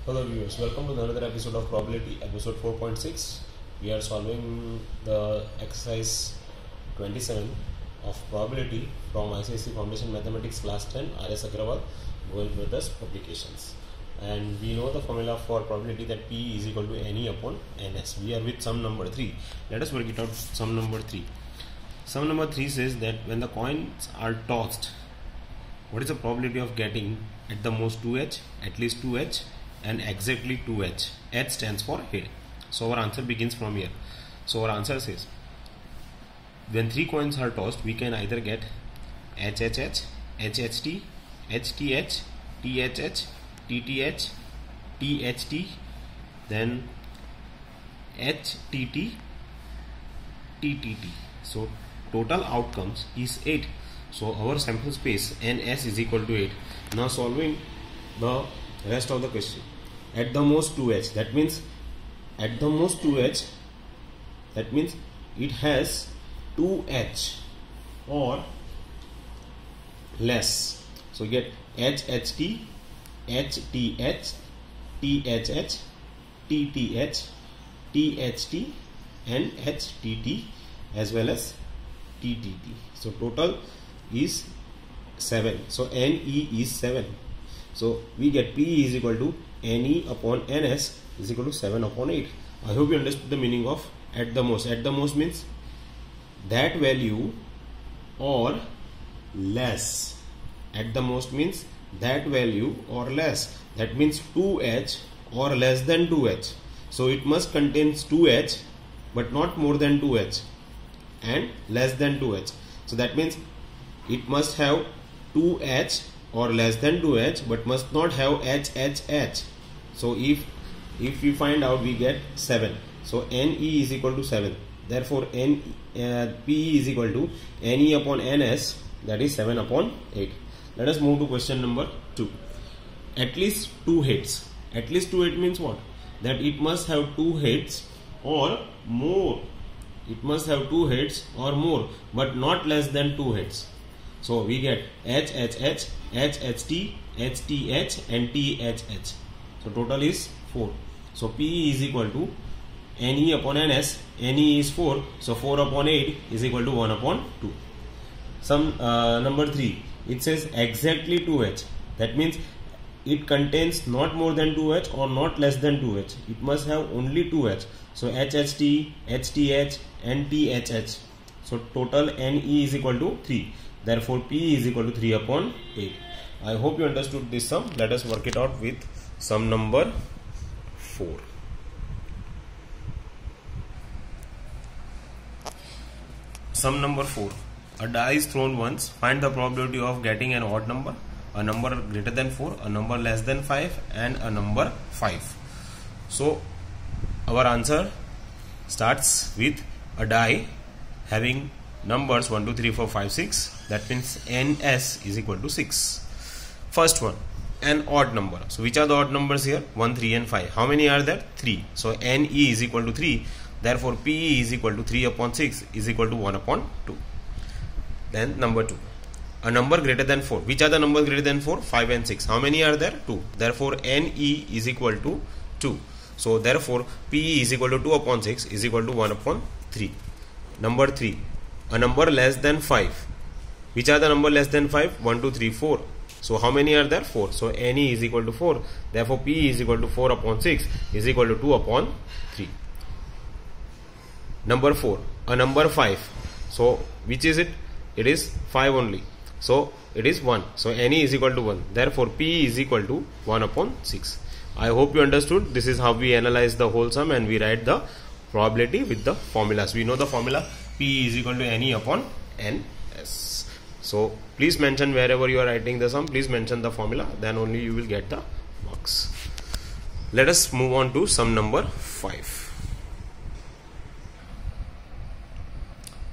Hello viewers, welcome to another episode of Probability, episode 4.6. We are solving the exercise 27 of Probability from ICSE Foundation Mathematics class 10, R.S. Agrawal, Goel Brothers Publications. And we know the formula for probability that P is equal to NE upon NS. We are with sum number 3. Let us work it out. Sum number 3. Sum number 3 says that when the coins are tossed, what is the probability of getting at the most 2H, at least 2H, and exactly 2H. H stands for head. So our answer begins from here. So our answer says when 3 coins are tossed, we can either get HHH, HHT, HTH, THH, TTH, THT, then HTT, TTT. So total outcomes is 8. So our sample space NS is equal to 8. Now solving the rest of the question. At the most 2H, that means at the most 2H, that means it has 2H or less. So you get HHT, HTH, THH, TTH, THT and HTT as well as TTT. So total is 7. So NE is 7. So we get P is equal to NE upon NS is equal to 7 upon 8. I hope you understood the meaning of at the most. At the most means that value or less. At the most means that value or less. That means 2H or less than 2H. So it must contain 2H but not more than 2H and less than 2H. So that means it must have 2H or less than 2H but must not have HHH. So if we find out, we get 7. So NE is equal to 7. Therefore P is equal to NE upon NS, that is 7 upon 8. Let us move to question number 2. At least 2 heads. At least 2 heads means what? That it must have 2 heads or more. It must have 2 heads or more but not less than 2 heads. So we get HHH, HHT, HTH and THH. So total is 4. So P is equal to NE upon NS. NE is 4. So 4 upon 8 is equal to 1 upon 2. Sum number 3. It says exactly 2H. That means it contains not more than 2H or not less than 2H. It must have only 2H. So HHT, HTH and THH. So total NE is equal to 3. Therefore P is equal to 3 upon 8. I hope you understood this sum. Let us work it out with sum number 4. Sum number 4. A die is thrown once. Find the probability of getting an odd number, a number greater than 4, a number less than 5 and a number 5. So our answer starts with a die having numbers 1, 2, 3, 4, 5, 6. That means NS is equal to 6. First one, an odd number. So which are the odd numbers here? 1, 3 and 5. How many are there? 3. So NE is equal to 3. Therefore PE is equal to 3 upon 6 is equal to 1 upon 2. Then number 2, a number greater than 4. Which are the numbers greater than 4? 5 and 6. How many are there? 2. Therefore NE is equal to 2. So therefore PE is equal to 2 upon 6 is equal to 1 upon 3. Number 3, a number less than 5. Which are the number less than 5? 1, 2, 3, 4. So how many are there? 4. So NE is equal to 4. Therefore PE is equal to 4 upon 6 is equal to 2 upon 3. Number 4, a number 5. So which is it? It is 5 only. So it is 1. So NE is equal to 1. Therefore PE is equal to 1 upon 6. I hope you understood. This is how we analyze the whole sum and we write the probability with the formulas. We know the formula P is equal to NE upon NS. So please mention wherever you are writing the sum, please mention the formula, then only you will get the marks. Let us move on to sum number 5.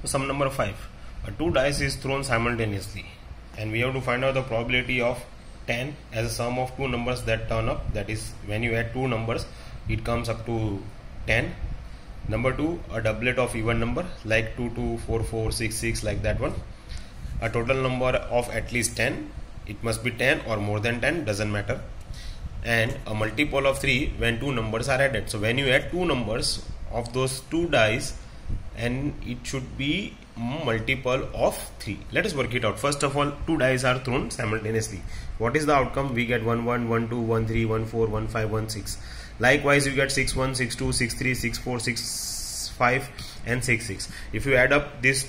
Sum number 5. 2 dice is thrown simultaneously and we have to find out the probability of 10 as a sum of 2 numbers that turn up. That is, when you add 2 numbers it comes up to 10. Number 2, a doublet of even number like 2, 2, 4, 4, 6, 6, like that one. A total number of at least 10. It must be 10 or more than 10, doesn't matter. and a multiple of 3 when two numbers are added. So when you add two numbers of those two dice, and it should be multiple of 3. Let us work it out. First of all, two dice are thrown simultaneously. What is the outcome? We get 1 1, 1 2, 1 3, 1 4, 1 5, 1 6. Likewise, you get 6 1, 6 2, 6 3, 6 4, 6 5 and 6 6. If you add up these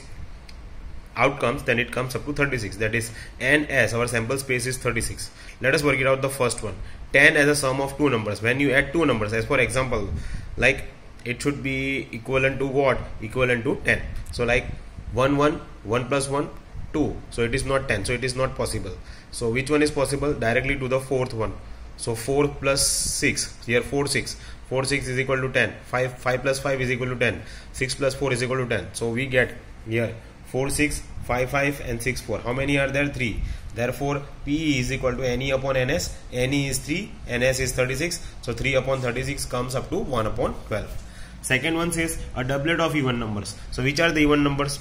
outcomes, then it comes up to 36. That is NS, our sample space is 36. Let us work it out. The first one, 10 as a sum of two numbers. When you add two numbers, as for example, like it should be equivalent to what? Equivalent to 10. So like 1 1, 1 plus 1, 2. So it is not 10. So it is not possible. So which one is possible? Directly to the fourth one. So 4 plus 6. Here 4 6. 4 6 is equal to 10. 5 plus 5 is equal to 10. 6 plus 4 is equal to 10. So we get here 4 6, 5 5 and 6 4. How many are there? 3. Therefore P is equal to NE upon NS. NE is 3, NS is 36. So 3 upon 36 comes up to 1 upon 12. Second one says a doublet of even numbers. So which are the even numbers?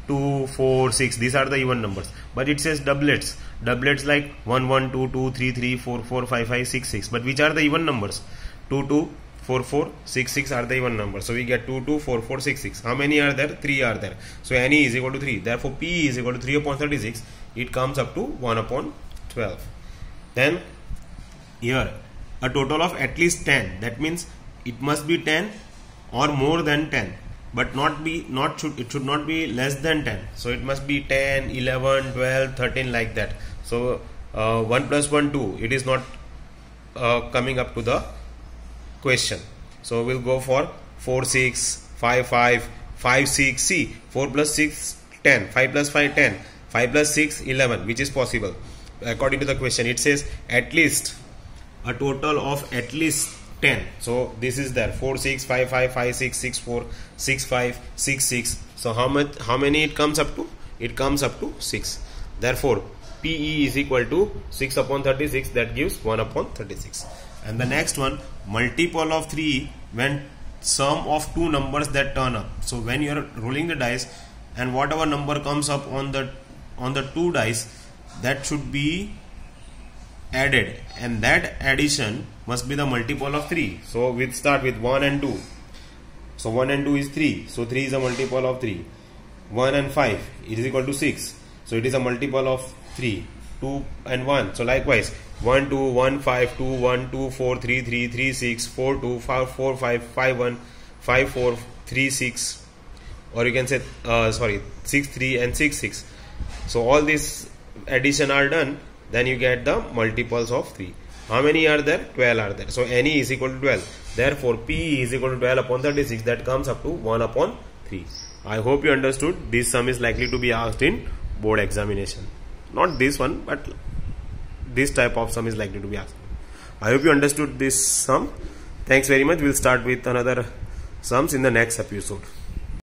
2, 4, 6. These are the even numbers. But it says doublets. Doublets like 1, 1, 2, 2, 3, 3, 4, 4, 5, 5, 6, 6. But which are the even numbers? 2, 2, 4, 4, 6, 6 are the even numbers. So we get 2, 2, 4, 4, 6, 6. How many are there? 3 are there. So NE is equal to 3. Therefore P is equal to 3 upon 36. It comes up to 1 upon 12. Then here a total of at least 10. That means it must be 10 or more than 10, but it should not be less than 10. So it must be 10, 11, 12, 13 like that. So 1 plus 1 2. It is not coming up to the question. So we'll go for 4 6, 5 5, 5 6. See, 4 plus 6 10, 5 plus 5 10, 5 plus 6 11, which is possible. According to the question, it says at least a total of at least 10. So this is there 4 6 5 5 5 6 6 4 6 5 6 6. So how many it comes up to? It comes up to 6. Therefore PE is equal to 6 upon 36. That gives 1 upon 36. And the next one, multiple of 3 when sum of two numbers that turn up. So when you are rolling the dice and whatever number comes up on the two dice, that should be added, and that addition must be the multiple of 3. So we'll start with 1 and 2. So 1 and 2 is 3. So 3 is a multiple of 3. 1 and 5 it is equal to 6. So it is a multiple of 3. 2 and 1. So likewise 1 2 1 5 2 1 2 4 3 3 3 6 4 2 5 4 5 5 1 5 4 3 6, or you can say 6 3 and 6 6. So all this addition are done. Then you get the multiples of 3. How many are there? 12 are there. So NE is equal to 12. Therefore P is equal to 12 upon 36. That comes up to 1 upon 3. I hope you understood. This sum is likely to be asked in board examination. Not this one, but this type of sum is likely to be asked. I hope you understood this sum. Thanks very much. We'll start with another sums in the next episode.